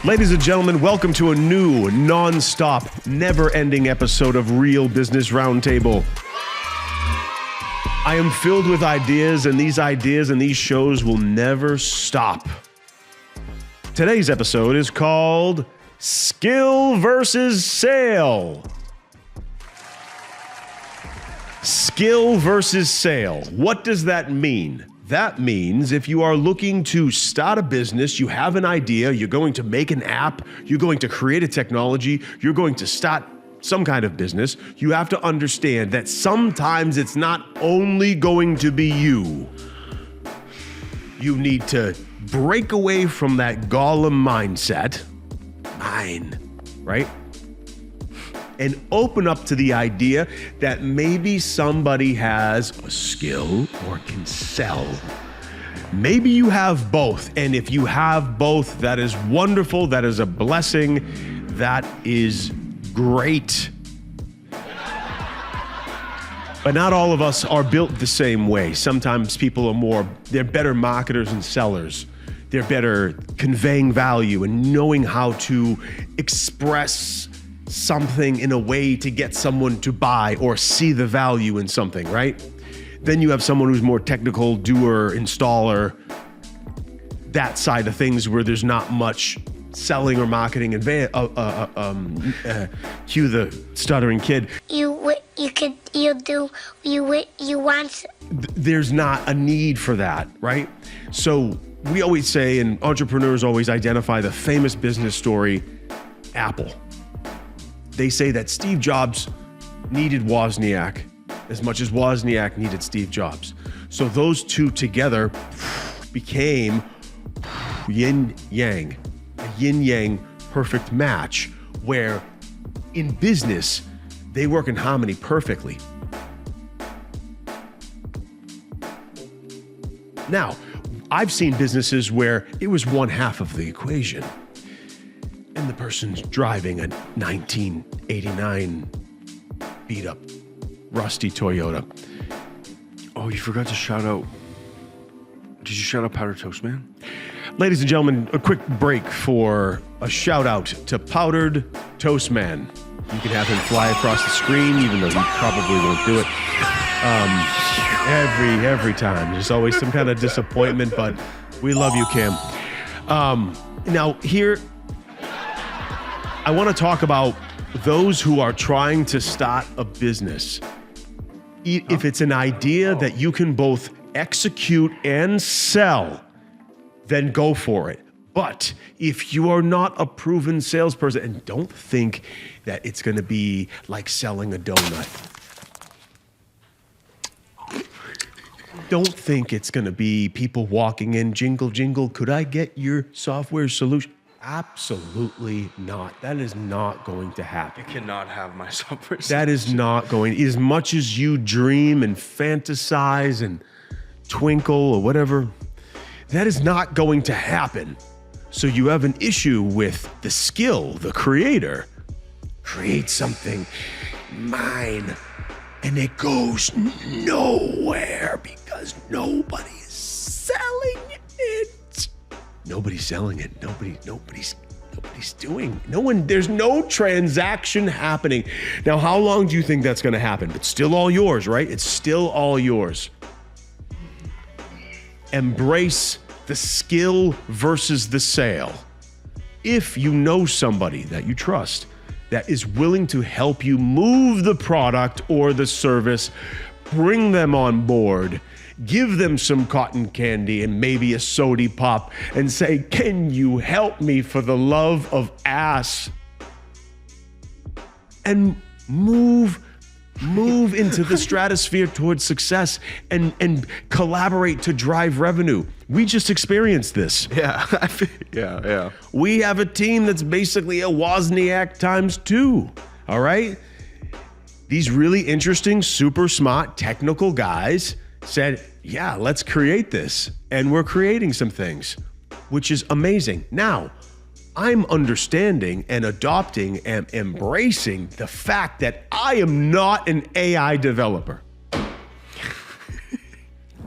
Ladies and gentlemen, welcome to a new, non-stop, never-ending episode of Real Business Roundtable. I am filled with ideas and these shows will never stop. Today's episode is called Skill versus Sale. Skill versus sale. What does that mean? That means if you are looking to start a business, you have an idea, you're going to make an app, you're going to create a technology, you're going to start some kind of business, you have to understand that sometimes it's not only going to be you. You need to break away from that Gollum mindset, mine, right? And open up to the idea that maybe somebody has a skill or can sell. Maybe you have both. And if you have both, that is wonderful. That is a blessing. That is great. But not all of us are built the same way. Sometimes people they're better marketers and sellers. They're better conveying value and knowing how to express something in a way to get someone to buy or see the value in something, right? Then you have someone who's more technical, doer, installer, that side of things where there's not much selling or marketing and cue the stuttering kid. There's not a need for that, right? So we always say, and entrepreneurs always identify the famous business story, Apple. They say that Steve Jobs needed Wozniak as much as Wozniak needed Steve Jobs. So those two together became yin-yang, a yin-yang perfect match where in business, they work in harmony perfectly. Now, I've seen businesses where it was one half of the equation. And the person's driving a 1989 beat up rusty Toyota. Oh, you forgot to shout out. Did you shout out Powdered Toast Man? Ladies and gentlemen, a quick break for a shout out to Powdered Toast Man. You can have him fly across the screen, even though he probably won't do it. Every time. There's always some kind of disappointment, but we love you, Cam. Now here, I want to talk about those who are trying to start a business. If it's an idea that you can both execute and sell, then go for it. But if you are not a proven salesperson, and don't think that it's going to be like selling a donut. Don't think it's going to be people walking in, jingle, jingle, could I get your software solution? Absolutely not. That is not going to happen. You cannot have my software. That is not going. As much as you dream and fantasize and twinkle or whatever, that is not going to happen. So you have an issue with the skill, the creator. Create something, mine, and it goes nowhere because nobody is selling it. Nobody's selling it. Nobody's doing. There's no transaction happening. Now, how long do you think that's going to happen? It's still all yours, right? It's still all yours. Embrace the skill versus the sale. If you know somebody that you trust that is willing to help you move the product or the service, bring them on board, give them some cotton candy and maybe a sody pop and say, can you help me for the love of ass? And move into the stratosphere towards success and collaborate to drive revenue. We just experienced this. Yeah. We have a team that's basically a Wozniak times 2, all right? These really interesting, super smart, technical guys said, yeah, let's create this. And we're creating some things, which is amazing. Now, I'm understanding and adopting and embracing the fact that I am not an AI developer.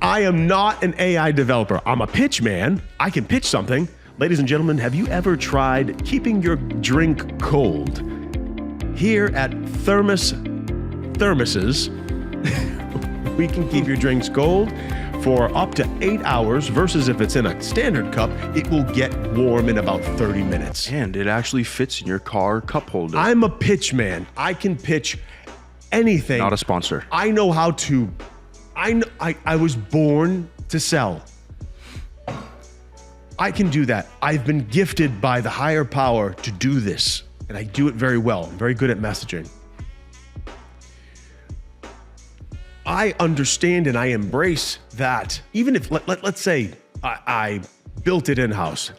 I am not an AI developer. I'm a pitch man. I can pitch something, Ladies and gentlemen, have you ever tried keeping your drink cold? Here at Thermoses, we can keep your drinks cold for up to 8 hours versus if it's in a standard cup, it will get warm in about 30 minutes. And it actually fits in your car cup holder. I'm a pitch man. I can pitch anything. Not a sponsor. I know how to, I was born to sell. I can do that. I've been gifted by the higher power to do this, and I do it very well. I'm very good at messaging. I understand and I embrace that even if, let's say I built it in-house,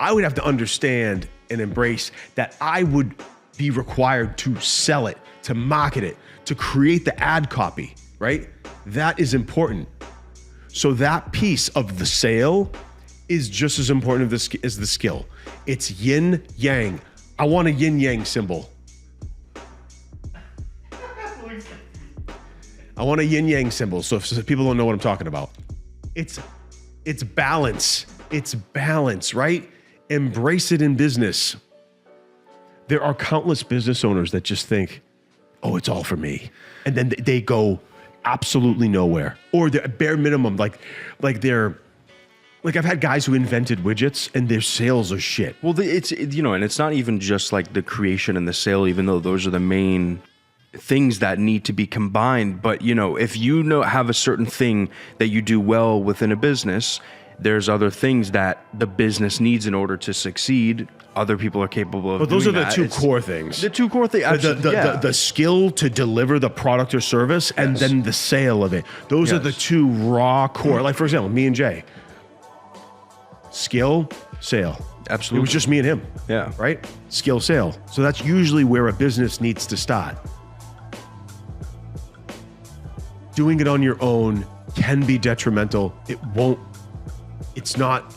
I would have to understand and embrace that I would be required to sell it, to market it, to create the ad copy, right? That is important. So that piece of the sale is just as important as the skill. It's yin yang. I want a yin yang symbol. I want a yin yang symbol. So if people don't know what I'm talking about, it's balance. It's balance, right? Embrace it in business. There are countless business owners that just think, oh, it's all for me. And then they go absolutely nowhere. Or the bare minimum, like I've had guys who invented widgets and their sales are shit. Well, and it's not even just like the creation and the sale, even though those are the main things that need to be combined. But, if have a certain thing that you do well within a business, there's other things that the business needs in order to succeed. Other people are capable of doing that. But those are the two core things. The two core things. The skill to deliver the product or service and then the sale of it. Those are the two raw core. Like, for example, me and Jay. Skill, sale. Absolutely. It was just me and him. Yeah. Right? Skill, sale. So that's usually where a business needs to start. Doing it on your own can be detrimental. It's not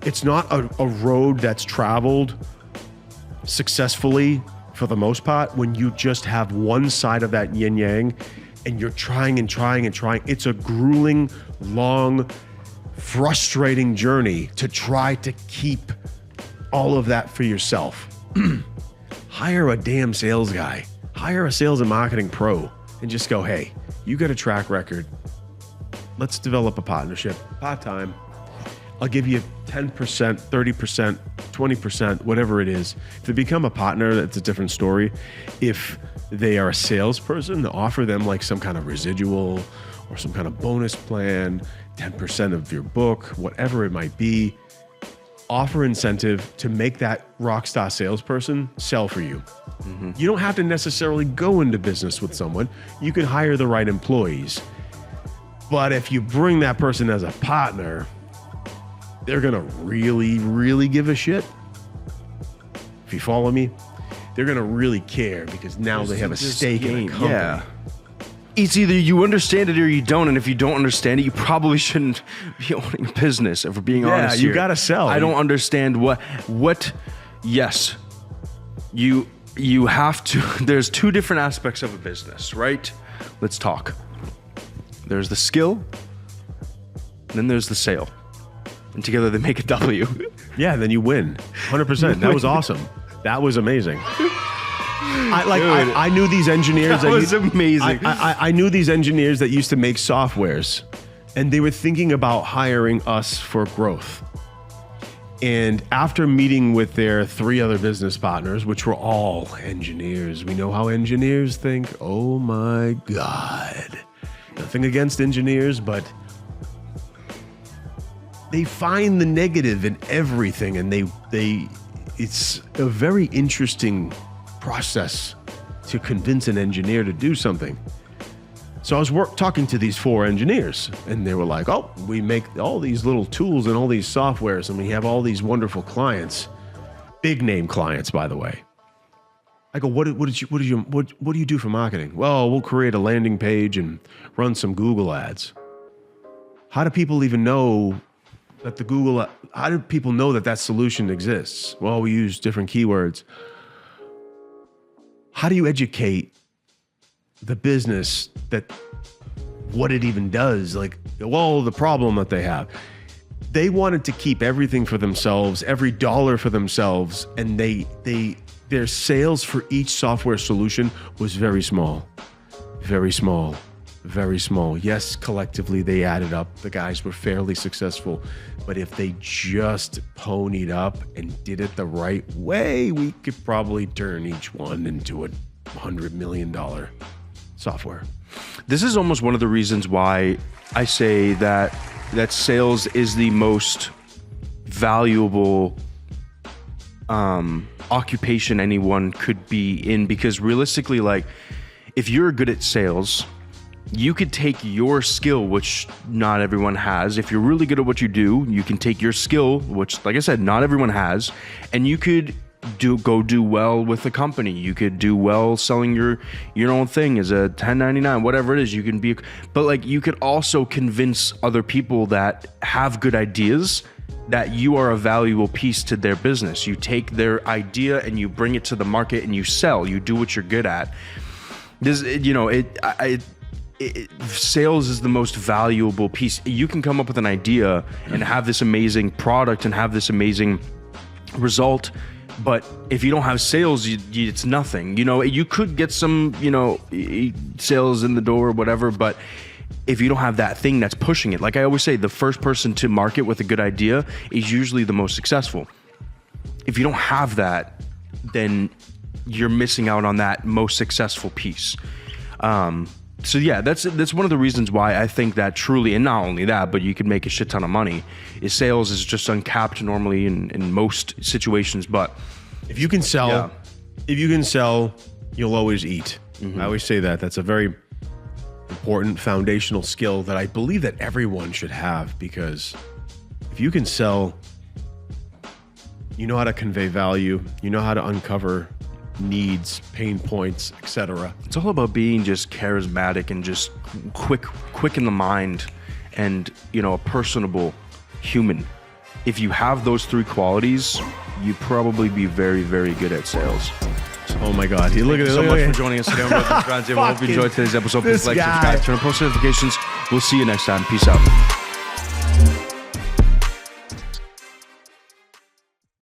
a road that's traveled successfully for the most part when you just have one side of that yin yang and you're trying and trying and trying. It's a grueling, long, frustrating journey to try to keep all of that for yourself. Hire a damn sales guy. Hire a sales and marketing pro and just go, hey, you got a track record. Let's develop a partnership, part-time. I'll give you 10%, 30%, 20%, whatever it is. If they become a partner, that's a different story. If they are a salesperson, offer them like some kind of residual or some kind of bonus plan, 10% of your book, whatever it might be. Offer incentive to make that rock star salesperson sell for you. Mm-hmm. You don't have to necessarily go into business with someone. You can hire the right employees. But if you bring that person as a partner, they're going to really, really give a shit. If you follow me, they're going to really care because now they have a stake in a company. Yeah. It's either you understand it or you don't, and if you don't understand it, you probably shouldn't be owning a business, if we're being honest here. You gotta sell. I don't understand yes, you have to, there's two different aspects of a business, right? Let's talk. There's the skill, and then there's the sale. And together they make a W. Yeah, then you win. 100%. That was awesome. That was amazing. I knew these engineers. That was amazing. I knew these engineers that used to make softwares, and they were thinking about hiring us for growth. And after meeting with their 3 other business partners, which were all engineers, we know how engineers think. Oh my God. Nothing against engineers, but they find the negative in everything, and it's a very interesting process to convince an engineer to do something. So I was talking to these 4 engineers, and they were like, oh, we make all these little tools and all these softwares, and we have all these wonderful clients, big name clients, by the way. I go, what do you do for marketing? Well, we'll create a landing page and run some Google ads. How do people even know that how do people know that solution exists? Well, we use different keywords. How do you educate the business that what it even does? Like, well, the problem that they have. they wanted to keep everything for themselves, every dollar for themselves, and their sales for each software solution was very small. Very small. Very small. Yes, collectively they added up. The guys were fairly successful. But if they just ponied up and did it the right way, we could probably turn each one into a $100 million software. This is almost one of the reasons why I say that sales is the most valuable occupation anyone could be in, because realistically, like, if you're good at sales, you could take your skill, which not everyone has. If you're really good at what you do, you can take your skill, which, like I said, not everyone has, and you could go do well with the company. You could do well selling your own thing as a 1099, whatever it is. You can be, but like, you could also convince other people that have good ideas that you are a valuable piece to their business. You take their idea and you bring it to the market and you sell. You do what you're good at. This, sales is the most valuable piece. You can come up with an idea and have this amazing product and have this amazing result, but if you don't have sales, it's nothing. You could get some, sales in the door or whatever, but if you don't have that thing that's pushing it, like I always say, the first person to market with a good idea is usually the most successful. If you don't have that, then you're missing out on that most successful piece. So yeah, that's one of the reasons why I think that truly, and not only that, but you can make a shit ton of money, is sales is just uncapped normally in most situations. But if you can sell, you'll always eat. Mm-hmm. I always say that. That's a very important foundational skill that I believe that everyone should have, because if you can sell, you know how to convey value, you know how to uncover needs, pain points, etc. It's all about being just charismatic and just quick in the mind, and a personable human. If you have those three qualities, you'd probably be very, very good at sales. Oh my God! Look at it! So much for joining us today on Real Business Roundtable. I hope you enjoyed today's episode. Please like, subscribe, turn on post notifications. We'll see you next time. Peace out.